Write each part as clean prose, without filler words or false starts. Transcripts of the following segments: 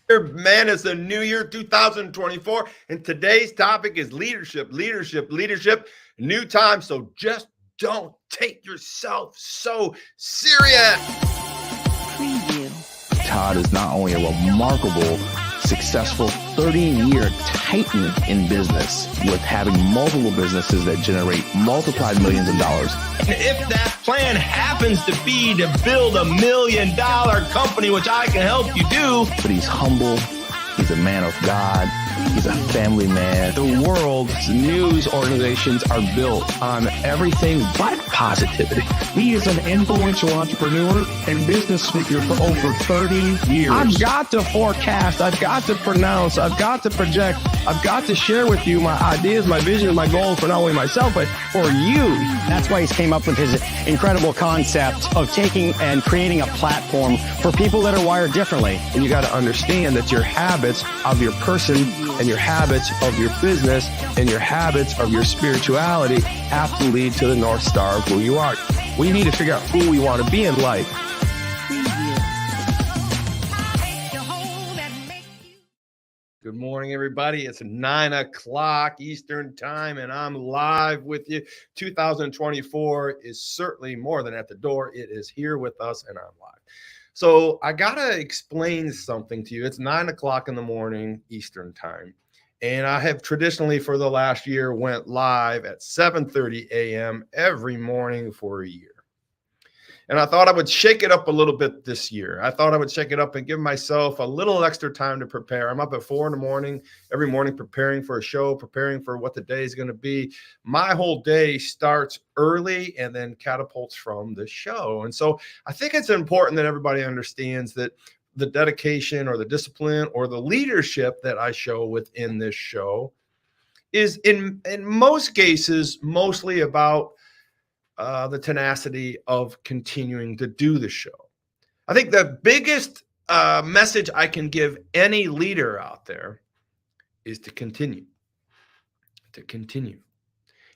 Man, it's a new year, 2024, and today's topic is leadership, leadership, leadership, new time. So just don't take yourself so serious. Preview. Todd is not only a remarkable, successful 30-year titan in business with having multiple businesses that generate multiplied millions of dollars. And if that plan happens to be to build $1 million company, which I can help you do. But he's humble. He's a man of God. He's a family man. The world's news organizations are built on everything but positivity. He is an influential entrepreneur and business speaker for over 30 years. I've got to forecast. I've got to pronounce. I've got to project. I've got to share with you my ideas, my vision, my goals for not only myself, but for you. That's why he's came up with his incredible concept of taking and creating a platform for people that are wired differently. And you got to understand that your habits of your person and your habits of your business and your habits of your spirituality have to lead to the North Star of who you are. We need to figure out who we want to be in life. Good morning, everybody. It's 9 o'clock Eastern time, and I'm live with you. 2024 is certainly more than at the door. It is here with us, and I'm live. So I got to explain something to you. It's 9 o'clock in the morning Eastern time, and I have traditionally for the last year went live at 7:30 a.m. every morning for a year. And I thought I would shake it up a little bit this year. I thought I would shake it up and give myself a little extra time to prepare. I'm up at 4 in the morning, every morning preparing for a show, preparing for what the day is going to be. My whole day starts early and then catapults from the show. And so I think it's important that everybody understands that the dedication or the discipline or the leadership that I show within this show is in most cases mostly about the tenacity of continuing to do the show. I think the biggest message I can give any leader out there is to continue.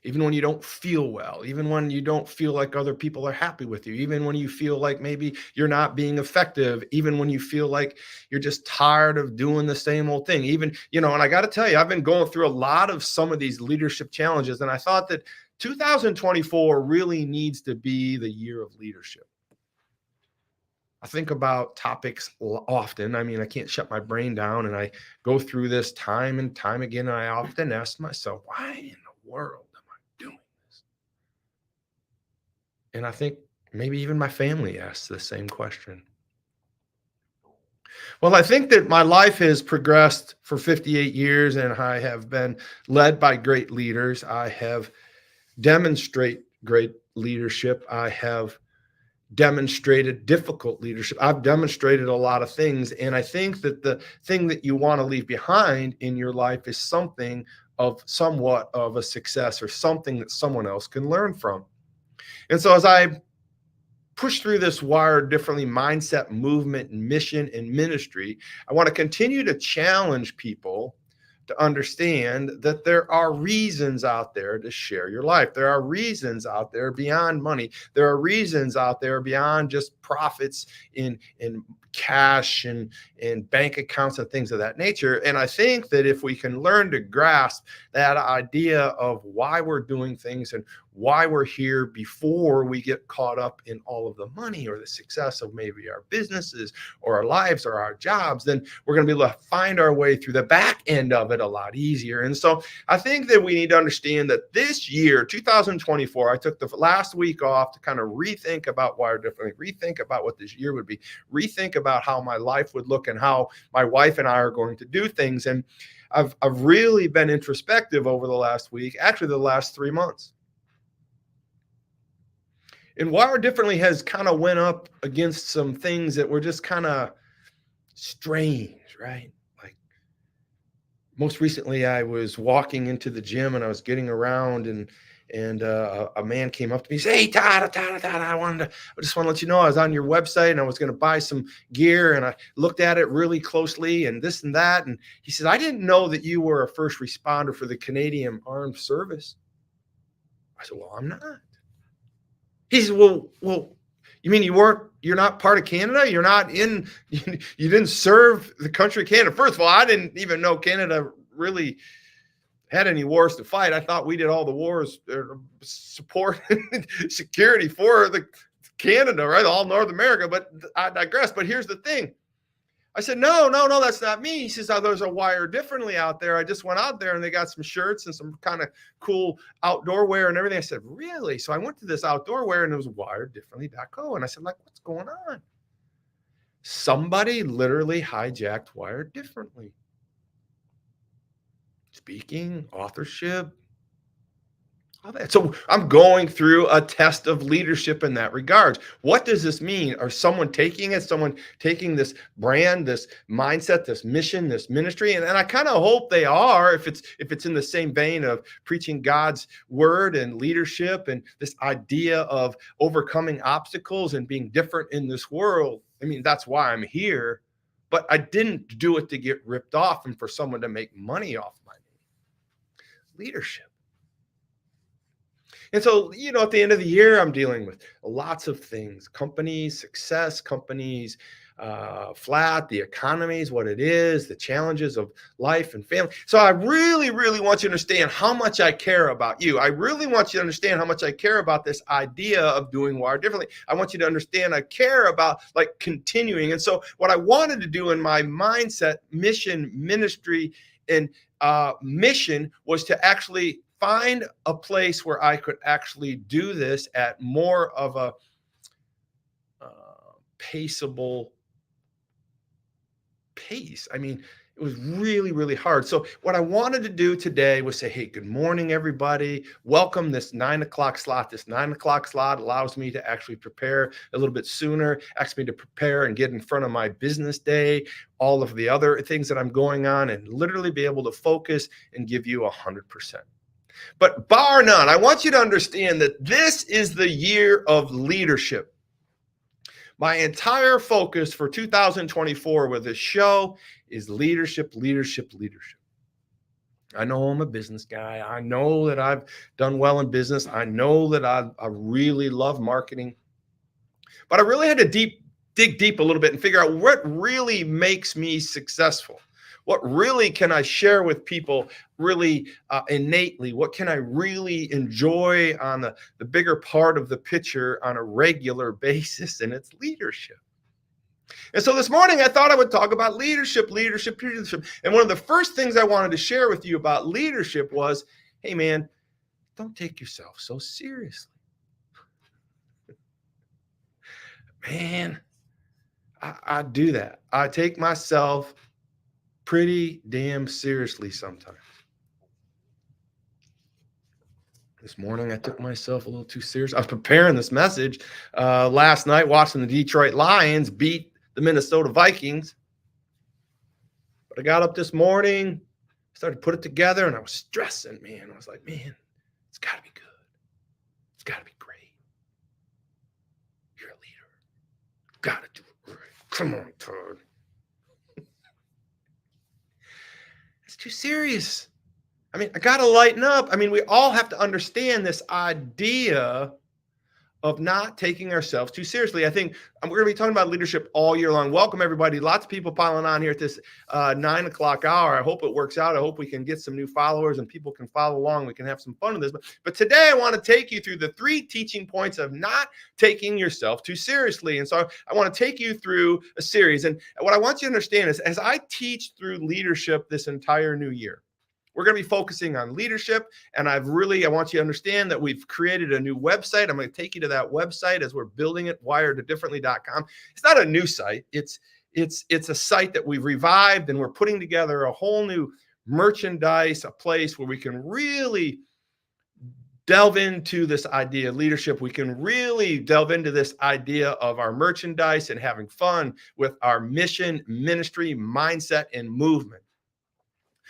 Even when you don't feel well, even when you don't feel like other people are happy with you, even when you feel like maybe you're not being effective, even when you feel like you're just tired of doing the same old thing, even, and I got to tell you, I've been going through a lot of some of these leadership challenges, and I thought that 2024 really needs to be the year of leadership. I think about topics often. I mean, I can't shut my brain down, and I go through this time and time again, and I often ask myself, why in the world am I doing this? And I think maybe even my family asks the same question. Well, I think that my life has progressed for 58 years, and I have been led by great leaders. I have demonstrate great leadership. I have demonstrated difficult leadership. I've demonstrated a lot of things. And I think that the thing that you want to leave behind in your life is something of somewhat of a success or something that someone else can learn from. And so as I push through this wired differently mindset, movement, and mission and ministry, I want to continue to challenge people to understand that there are reasons out there to share your life. There are reasons out there beyond money. There are reasons out there beyond just profits in cash and bank accounts and things of that nature. And I think that if we can learn to grasp that idea of why we're doing things and why we're here before we get caught up in all of the money or the success of maybe our businesses or our lives or our jobs, then we're going to be able to find our way through the back end of it a lot easier. And so I think that we need to understand that this year, 2024, I took the last week off to kind of rethink about Wire differently, rethink about what this year would be, rethink about how my life would look and how my wife and I are going to do things. And I've really been introspective over the last week, actually the last 3 months. And Wire Differently has kind of went up against some things that were just kind of strange, right? Like most recently, I was walking into the gym and I was getting around, and a man came up to me and said, "Hey, Todd, I just want to let you know I was on your website and I was going to buy some gear, and I looked at it really closely and this and that." And he said, "I didn't know that you were a first responder for the Canadian Armed Service." I said, "Well, I'm not." He said, well, you mean you weren't you're not part of Canada. You're not in, you didn't serve the country of Canada. First of all, I didn't even know Canada really had any wars to fight. I thought we did all the wars, support security for the Canada, right? All North America, but I digress. But here's the thing. I said, no, that's not me. He says, oh, there's a Wire Differently out there. I just went out there and they got some shirts and some kind of cool outdoor wear and everything. I said, really? So I went to this outdoor wear and it was wiredifferently.co. And I said, like, what's going on? Somebody literally hijacked Wired Differently. Speaking, authorship, all that. So I'm going through a test of leadership in that regard. What does this mean? Are someone taking it? Someone taking this brand, this mindset, this mission, this ministry? And I kind of hope they are, if it's in the same vein of preaching God's word and leadership and this idea of overcoming obstacles and being different in this world. I mean, that's why I'm here. But I didn't do it to get ripped off and for someone to make money off my name. Leadership. And so, at the end of the year, I'm dealing with lots of things, companies, success, companies, flat, the economy is what it is, the challenges of life and family. So I really, really want you to understand how much I care about you. I really want you to understand how much I care about this idea of doing Wire Differently. I want you to understand I care about like continuing. And so what I wanted to do in my mindset, mission, ministry, and mission was to actually find a place where I could actually do this at more of a paceable pace. I mean, it was really, really hard. So what I wanted to do today was say, hey, good morning, everybody. Welcome this 9 o'clock slot. This 9 o'clock slot allows me to actually prepare a little bit sooner, asks me to prepare and get in front of my business day, all of the other things that I'm going on, and literally be able to focus and give you 100%. But bar none, I want you to understand that this is the year of leadership. My entire focus for 2024 with this show is leadership, leadership, leadership. I know I'm a business guy. I know that I've done well in business. I know that I really love marketing. But I really had to dig deep a little bit and figure out what really makes me successful. What really can I share with people really innately? What can I really enjoy on the bigger part of the picture on a regular basis? And it's leadership. And so this morning, I thought I would talk about leadership. And one of the first things I wanted to share with you about leadership was, hey, man, don't take yourself so seriously. Man, I do that. I take myself pretty damn seriously sometimes. This morning, I took myself a little too serious. I was preparing this message last night, watching the Detroit Lions beat the Minnesota Vikings. But I got up this morning, started to put it together, and I was stressing, man. I was like, man, it's got to be good. It's got to be great. You're a leader. Got to do it right. Come on, Todd. It's too serious. I mean, I got to lighten up. I mean, we all have to understand this idea of not taking ourselves too seriously. I think we're going to be talking about leadership all year long. Welcome, everybody. Lots of people piling on here at this 9 o'clock hour. I hope it works out. I hope we can get some new followers and people can follow along. We can have some fun with this. But today I want to take you through the 3 teaching points of not taking yourself too seriously. And so I want to take you through a series. And what I want you to understand is as I teach through leadership this entire new year, we're going to be focusing on leadership. And I want you to understand that we've created a new website. I'm going to take you to that website as we're building it, wiredifferently.com. It's not a new site. It's a site that we've revived, and we're putting together a whole new merchandise, a place where we can really delve into this idea of leadership. We can really delve into this idea of our merchandise and having fun with our mission, ministry, mindset, and movement.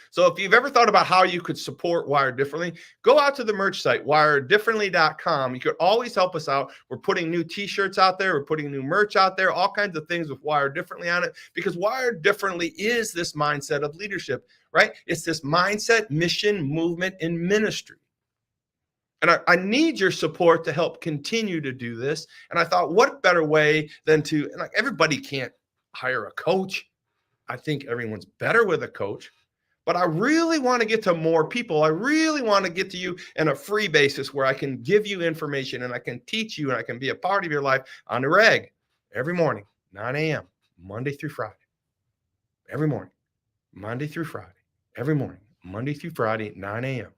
So if you've ever thought about how you could support Wired Differently, go out to the merch site, wiredifferently.com. You could always help us out. We're putting new t-shirts out there. We're putting new merch out there, all kinds of things with Wired Differently on it, because Wired Differently is this mindset of leadership, right? It's this mindset, mission, movement, and ministry. And I need your support to help continue to do this. And I thought, what better way than to, and like everybody can't hire a coach. I think everyone's better with a coach. But I really want to get to more people. I really want to get to you in a free basis where I can give you information and I can teach you and I can be a part of your life on the reg every morning, 9 a.m., Monday through Friday. Every morning, Monday through Friday. Every morning, Monday through Friday, 9 a.m.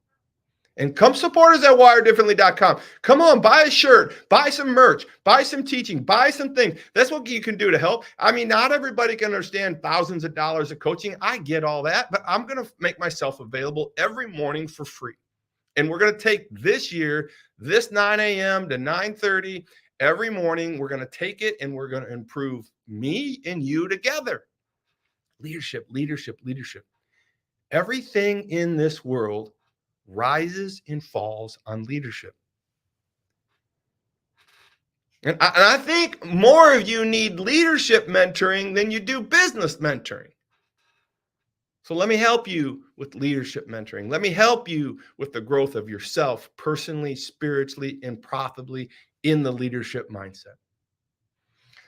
And come support us at wiredifferently.com. Come on, buy a shirt, buy some merch, buy some teaching, buy some things. That's what you can do to help. I mean, not everybody can understand thousands of dollars of coaching. I get all that, but I'm going to make myself available every morning for free. And we're going to take this year, this 9 a.m. to 9:30 every morning. We're going to take it and we're going to improve me and you together. Leadership, leadership, leadership. Everything in this world rises and falls on leadership. And I think more of you need leadership mentoring than you do business mentoring. So let me help you with leadership mentoring. Let me help you with the growth of yourself personally, spiritually, and profitably in the leadership mindset.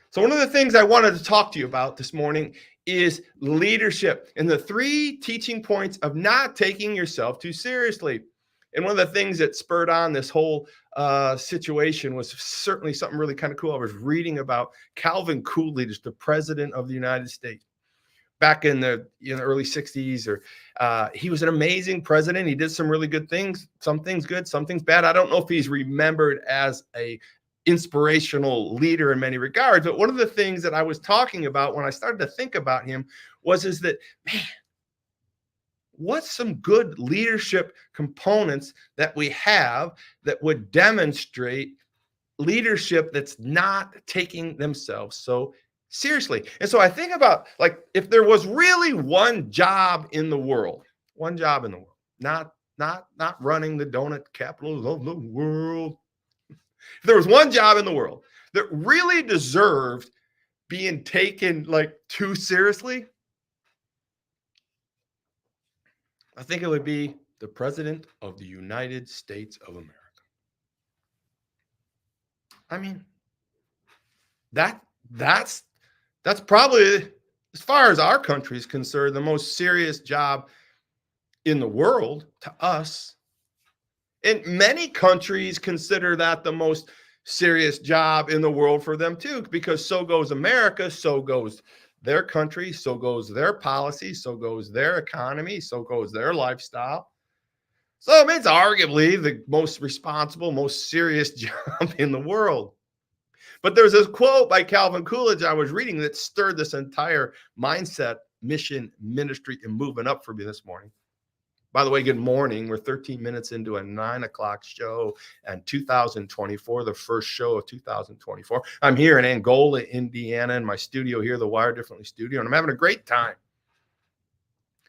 So one of the things I wanted to talk to you about this morning is leadership and the 3 teaching points of not taking yourself too seriously. And one of the things that spurred on this whole situation was certainly something really kind of cool. I was reading about Calvin Coolidge, the president of the United States, back in the early 60s. He was an amazing president. He did some really good things, some things good, some things bad. I don't know if he's remembered as a inspirational leader in many regards. But one of the things that I was talking about when I started to think about him is that, man, what's some good leadership components that we have that would demonstrate leadership that's not taking themselves so seriously? And so I think about, like, if there was really one job in the world, not running the donut capitals of the world. If there was one job in the world that really deserved being taken like too seriously, I think it would be the President of the United States of America. I mean, that's probably, as far as our country is concerned, the most serious job in the world to us. And many countries consider that the most serious job in the world for them too, because so goes America, so goes their country, so goes their policy, so goes their economy, so goes their lifestyle. So I mean, it's arguably the most responsible, most serious job in the world. But there's this quote by Calvin Coolidge I was reading that stirred this entire mindset, mission, ministry, and movement up for me this morning. By the way, good morning. We're 13 minutes into a 9 o'clock show and 2024, the first show of 2024. I'm here in Angola, Indiana, in my studio here, the Wire Differently studio, and I'm having a great time.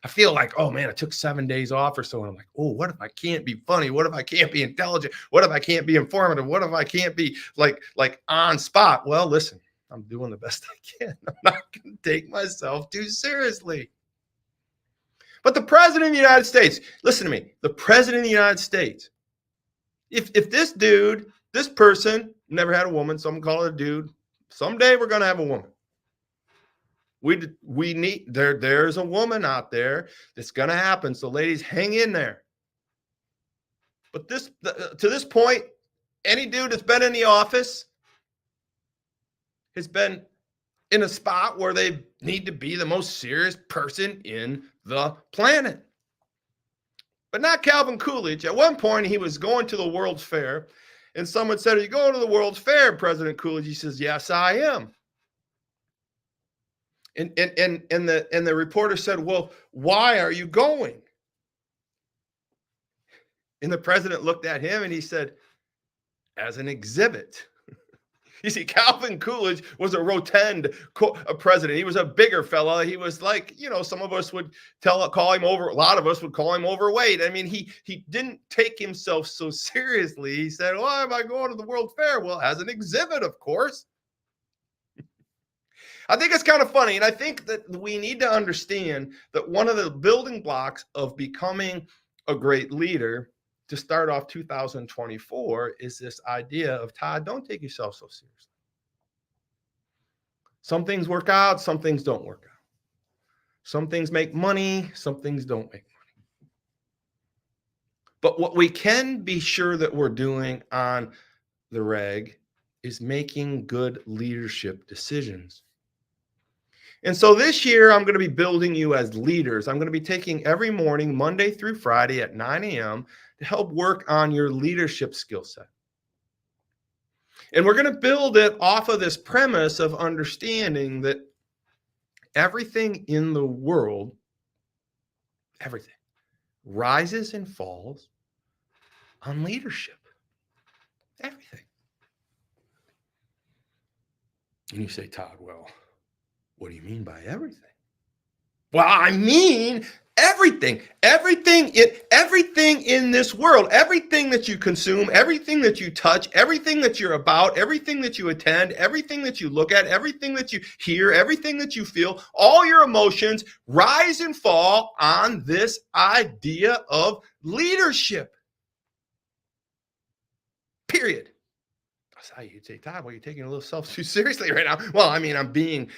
I feel like, oh man, I took 7 days off or so. And I'm like, oh, what if I can't be funny? What if I can't be intelligent? What if I can't be informative? What if I can't be like on spot? Well, listen, I'm doing the best I can. I'm not going to take myself too seriously. But the president of the United States, listen to me, the president of the United States, if this dude, this person, never had a woman, so I'm going to call it a dude, someday we're going to have a woman. We need, there's a woman out there that's going to happen. So ladies, hang in there. But to this point, any dude that's been in the office has been in a spot where they need to be the most serious person in the planet. But not Calvin Coolidge. At one point, he was going to the World's Fair, and someone said, "Are you going to the World's Fair, President Coolidge?" He says, "Yes, I am." And the reporter said, "Well, why are you going?" And the president looked at him and he said, "As an exhibit." You see, Calvin Coolidge was a rotund president. He was a bigger fella. He was like, some of us would call him over. A lot of us would call him overweight. I mean, he didn't take himself so seriously. He said, "Why am I going to the World Fair?" Well, as an exhibit, of course. I think it's kind of funny. And I think that we need to understand that one of the building blocks of becoming a great leader to start off 2024 is this idea of, Todd, don't take yourself so seriously. Some things work out, some things don't work out. Some things make money, some things don't make money. But what we can be sure that we're doing on the reg is making good leadership decisions. And so this year, I'm going to be building you as leaders. I'm going to be taking every morning, Monday through Friday at 9 a.m. to help work on your leadership skill set. And we're going to build it off of this premise of understanding that everything in the world, everything, rises and falls on leadership. Everything. And you say, Todd, well, what do you mean by everything? Well, I mean everything. Everything in this world, everything that you consume, everything that you touch, everything that you're about, everything that you attend, everything that you look at, everything that you hear, everything that you feel, all your emotions rise and fall on this idea of leadership. Period. That's how you say, Todd, well, you're taking a little self too seriously right now. Well, I mean, I'm being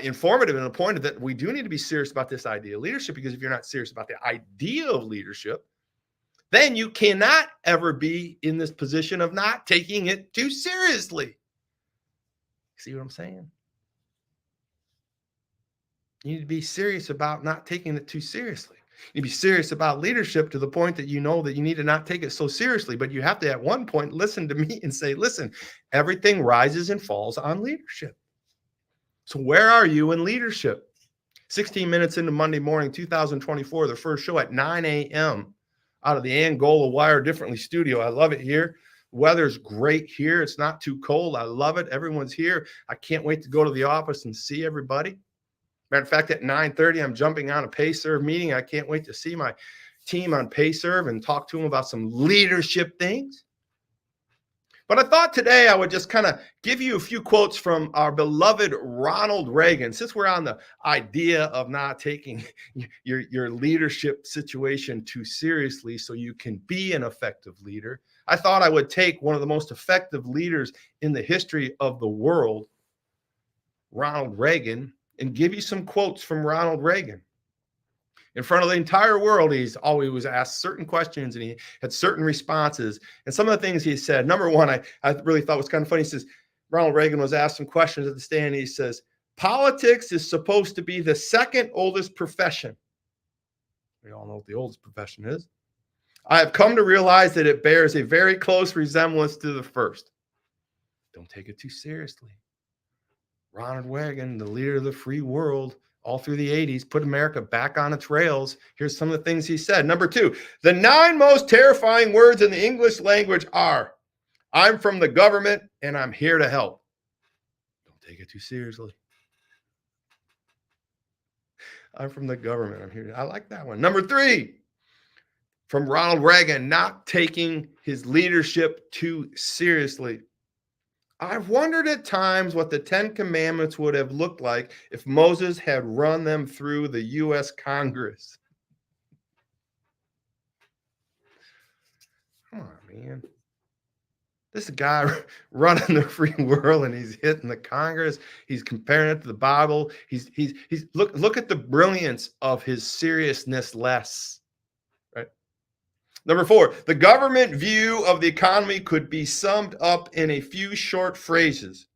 informative and appointed that we do need to be serious about this idea of leadership, because if you're not serious about the idea of leadership, then you cannot ever be in this position of not taking it too seriously. See what I'm saying? You need to be serious about not taking it too seriously. You be serious about leadership to the point that you know that you need to not take it so seriously, but you have to at one point listen to me and say, listen, everything rises and falls on leadership. So where are you in leadership? 16 minutes into Monday morning, 2024, the first show at 9 a.m. out of the Angola Wire Differently studio. I love it here. Weather's great here. It's not too cold. I love it. Everyone's here. I can't wait to go to the office and see everybody. Matter of fact, at 9:30, I'm jumping on a PayServe meeting. I can't wait to see my team on PayServe and talk to them about some leadership things. But I thought today I would just kind of give you a few quotes from our beloved Ronald Reagan. Since we're on the idea of not taking your leadership situation too seriously so you can be an effective leader, I thought I would take one of the most effective leaders in the history of the world, Ronald Reagan, and give you some quotes from Ronald Reagan. In front of the entire world, he was asked certain questions and he had certain responses. And some of the things he said, number one, I really thought was kind of funny. He says, Ronald Reagan was asked some questions at the stand. He says, politics is supposed to be the second oldest profession. We all know what the oldest profession is. I have come to realize that it bears a very close resemblance to the first. Don't take it too seriously. Ronald Reagan, the leader of the free world, all through the 80s, put America back on its rails. Here's some of the things he said. Number two, the 9 most terrifying words in the English language are, I'm from the government and I'm here to help. Don't take it too seriously. I'm from the government. I'm here. I like that one. Number 3, from Ronald Reagan, not taking his leadership too seriously. I've wondered at times what the 10 Commandments would have looked like if Moses had run them through the U.S. Congress. Come on, man. This guy running the free world and he's hitting the Congress. He's comparing it to the Bible. He's look at the brilliance of his seriousness less. Right? Number 4, the government view of the economy could be summed up in a few short phrases.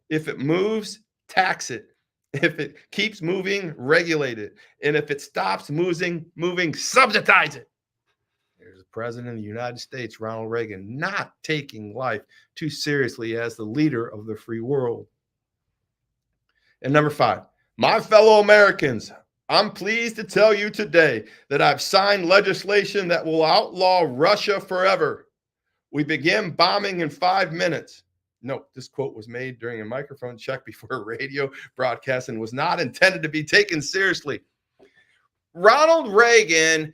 If it moves, tax it. If it keeps moving, regulate it. And if it stops moving, subsidize it. There's the President of the United States, Ronald Reagan, not taking life too seriously as the leader of the free world. And number 5, my fellow Americans, I'm pleased to tell you today that I've signed legislation that will outlaw Russia forever. We begin bombing in 5 minutes. Note, this quote was made during a microphone check before a radio broadcast and was not intended to be taken seriously. Ronald Reagan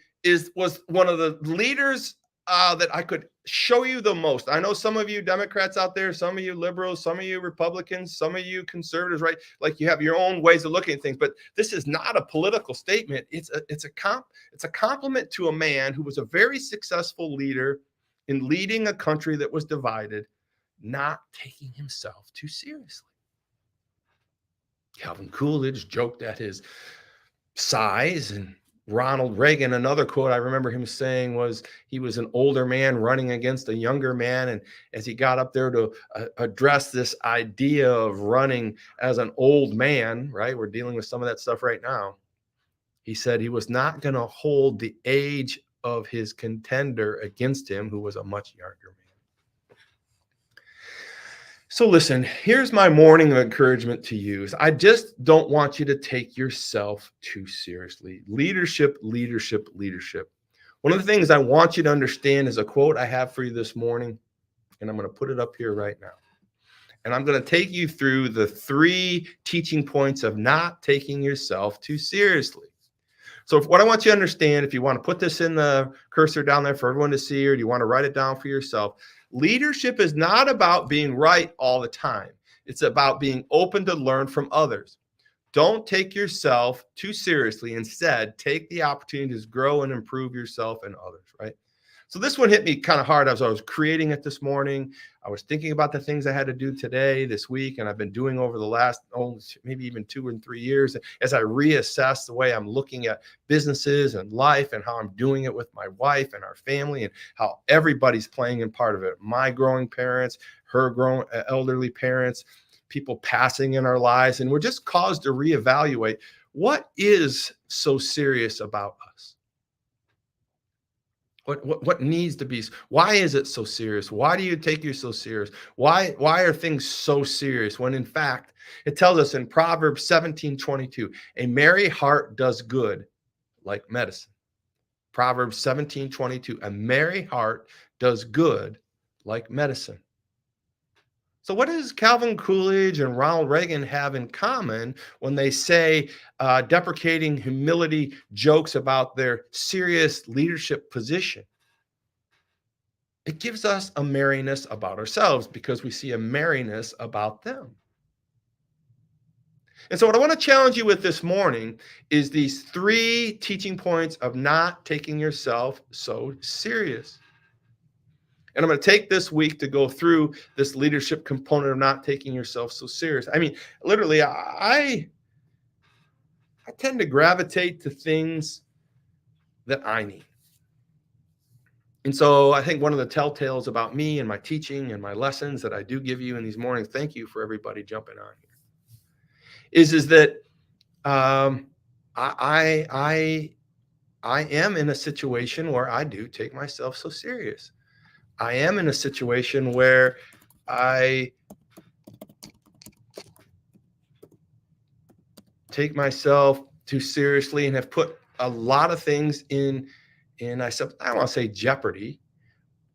was one of the leaders that I could show you the most. I know some of you Democrats out there, some of you liberals, some of you Republicans, some of you conservatives, right? Like you have your own ways of looking at things, but this is not a political statement. It's a compliment to a man who was a very successful leader in leading a country that was divided, not taking himself too seriously. Calvin Coolidge joked at his size, and Ronald Reagan, another quote I remember him saying was he was an older man running against a younger man. And as he got up there to address this idea of running as an old man, right? We're dealing with some of that stuff right now. He said he was not going to hold the age of his contender against him, who was a much younger man. So listen, here's my morning encouragement to you. I just don't want you to take yourself too seriously. Leadership, leadership, leadership. One of the things I want you to understand is a quote I have for you this morning, and I'm going to put it up here right now. And I'm going to take you through the 3 teaching points of not taking yourself too seriously. So what I want you to understand, if you want to put this in the cursor down there for everyone to see, or do you want to write it down for yourself, leadership is not about being right all the time. It's about being open to learn from others. Don't take yourself too seriously. Instead, take the opportunity to grow and improve yourself and others, right? So this one hit me kind of hard as I was creating it this morning. I was thinking about the things I had to do today, this week, and I've been doing over the last, maybe even 2 and 3 years, as I reassess the way I'm looking at businesses and life and how I'm doing it with my wife and our family and how everybody's playing in part of it. My growing parents, her grown elderly parents, people passing in our lives. And we're just caused to reevaluate what is so serious about us. What needs to be? Why is it so serious? Why do you take you so serious? Why are things so serious when in fact it tells us in Proverbs 17:22, a merry heart does good like medicine. Proverbs 17:22, a merry heart does good like medicine. So what does Calvin Coolidge and Ronald Reagan have in common when they say deprecating humility jokes about their serious leadership position? It gives us a merriness about ourselves because we see a merriness about them. And so what I want to challenge you with this morning is these 3 teaching points of not taking yourself so serious. And I'm going to take this week to go through this leadership component of not taking yourself so serious. I mean, literally, I tend to gravitate to things that I need. And so I think one of the telltales about me and my teaching and my lessons that I do give you in these mornings, thank you for everybody jumping on here, is that I am in a situation where I do take myself so serious. I am in a situation where I take myself too seriously and have put a lot of things in I don't want to say jeopardy,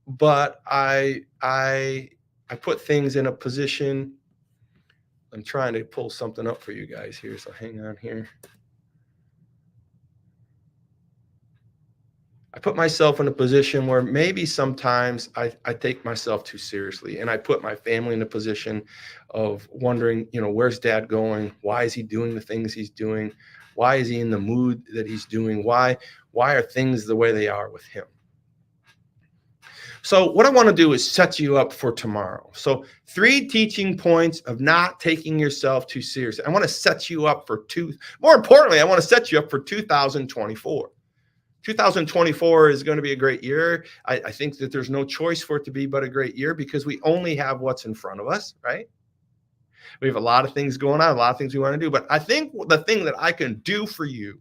but I put things in a position. I'm trying to pull something up for you guys here, so hang on here. I put myself in a position where maybe sometimes I take myself too seriously, and I put my family in a position of wondering, where's dad going? Why is he doing the things he's doing? Why is he in the mood that he's doing? Why are things the way they are with him? So what I want to do is set you up for tomorrow. So 3 teaching points of not taking yourself too seriously. I want to set you up for more importantly, I want to set you up for 2024. 2024 is going to be a great year. I think that there's no choice for it to be but a great year because we only have what's in front of us, right? We have a lot of things going on, a lot of things we want to do. But I think the thing that I can do for you,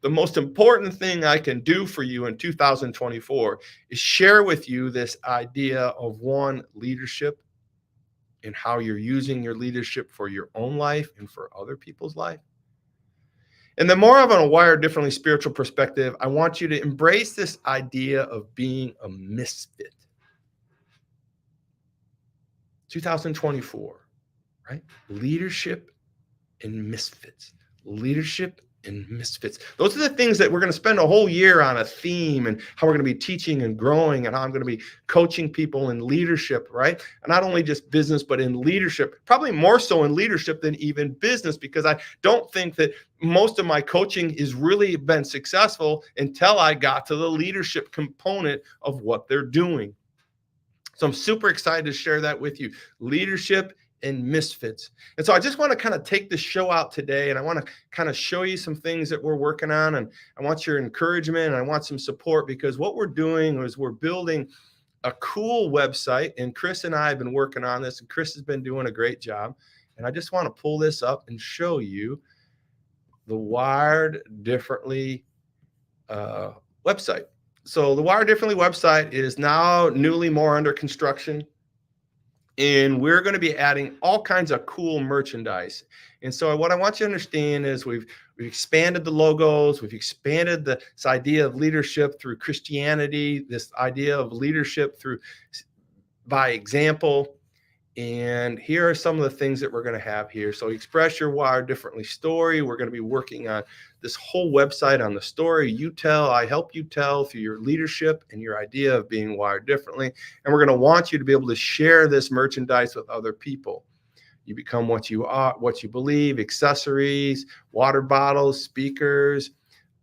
the most important thing I can do for you in 2024 is share with you this idea of leadership and how you're using your leadership for your own life and for other people's life. And the more of a wired differently spiritual perspective, I want you to embrace this idea of being a misfit. 2024, right? Leadership and misfits. Leadership and misfits. Those are the things that we're going to spend a whole year on, a theme, and how we're going to be teaching and growing, and how I'm going to be coaching people in leadership, right? And not only just business, but in leadership, probably more so in leadership than even business, because I don't think that most of my coaching has really been successful until I got to the leadership component of what they're doing. So I'm super excited to share that with you. Leadership and misfits. And so I just want to kind of take the show out today, and I want to kind of show you some things that we're working on, and I want your encouragement, and I want some support, because what we're doing is we're building a cool website, and Chris and I have been working on this, and Chris has been doing a great job. And I just want to pull this up and show you the Wired Differently website. So the Wired Differently website is now newly more under construction. And we're going to be adding all kinds of cool merchandise. And so what I want you to understand is we've expanded the logos. We've expanded this idea of leadership through Christianity, this idea of leadership through by example. And here are some of the things that we're going to have here. So Express Your Wired Differently story. We're going to be working on this whole website on the story you tell, I help you tell through your leadership and your idea of being wired differently. And we're going to want you to be able to share this merchandise with other people. You become what you are, what you believe, accessories, water bottles, speakers,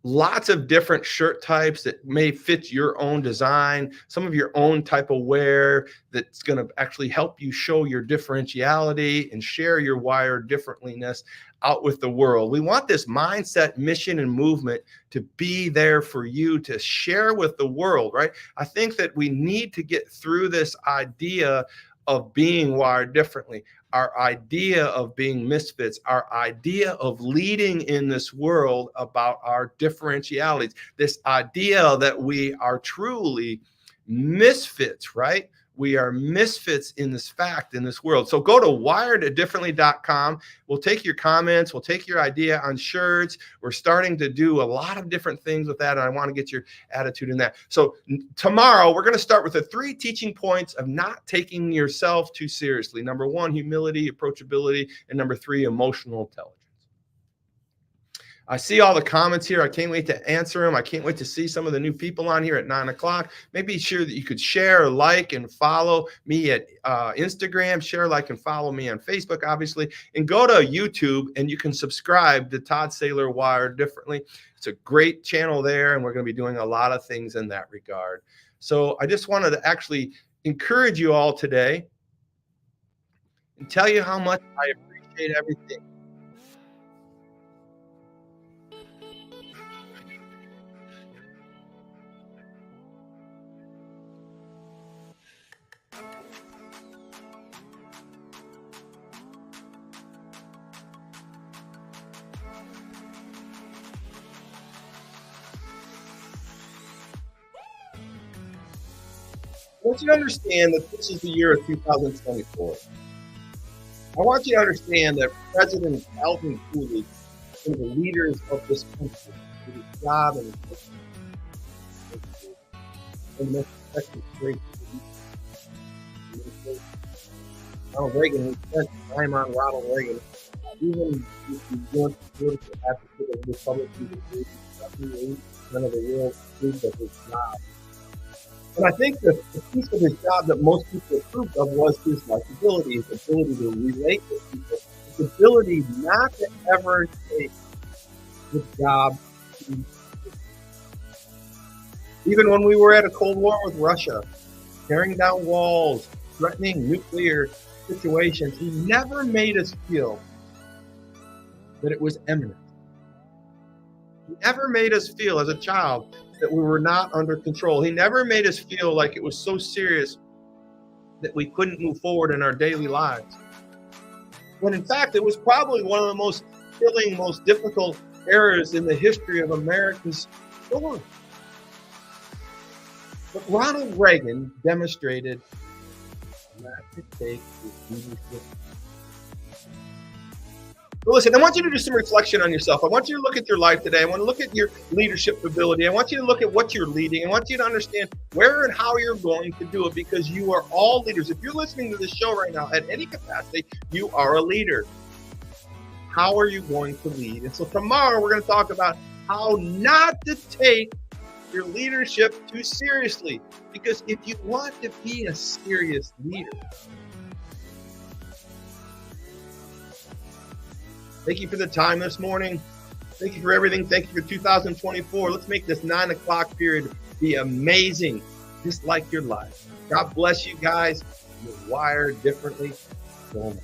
lots of different shirt types that may fit your own design, some of your own type of wear that's going to actually help you show your differentiality and share your wired differentliness out with the world. We want this mindset, mission, and movement to be there for you to share with the world, right? I think that we need to get through this idea of being wired differently, our idea of being misfits, our idea of leading in this world about our differentialities, this idea that we are truly misfits, right? We are misfits in this fact, in this world. So go to wireddifferently.com. We'll take your comments. We'll take your idea on shirts. We're starting to do a lot of different things with that, and I want to get your attitude in that. So tomorrow, we're going to start with the 3 teaching points of not taking yourself too seriously. Number 1, humility, approachability, and number 3, emotional intelligence. I see all the comments here. I can't wait to answer them. I can't wait to see some of the new people on here at 9 o'clock. Maybe sure that you could share, like, and follow me at Instagram. Share, like, and follow me on Facebook, obviously. And go to YouTube, and you can subscribe to Todd Saylor Wired Differently. It's a great channel there, and we're going to be doing a lot of things in that regard. So I just wanted to actually encourage you all today and tell you how much I appreciate everything. I want you to understand that this is the year of 2024. I want you to understand that President Calvin Coolidge, one of the leaders of this country, did his job and this great. Ronald Reagan, who spent time on Ronald Reagan, even if you weren't a political advocate of the Republican, 78% of the world approved of his job. And I think that the piece of his job that most people approved of was his likability, his ability to relate with people, his ability not to ever take the job. Even when we were at a Cold War with Russia, tearing down walls, threatening nuclear situations, he never made us feel that it was imminent. He never made us feel as a child that we were not under control. He never made us feel like it was so serious that we couldn't move forward in our daily lives. When in fact, it was probably one of the most killing, most difficult eras in the history of America's story. But Ronald Reagan demonstrated not to take his leadership. So listen, I want you to do some reflection on yourself. I want you to look at your life today. I want to look at your leadership ability. I want you to look at what you're leading. I want you to understand where and how you're going to do it, because you are all leaders. If you're listening to this show right now at any capacity, you are a leader. how are you going to lead? And so tomorrow we're going to talk about how not to take your leadership too seriously. Because if you want to be a serious leader, thank you for the time this morning. Thank you for everything. Thank you for 2024. Let's make this 9 o'clock period be amazing, just like your life. God bless you guys. You're wired differently. So much.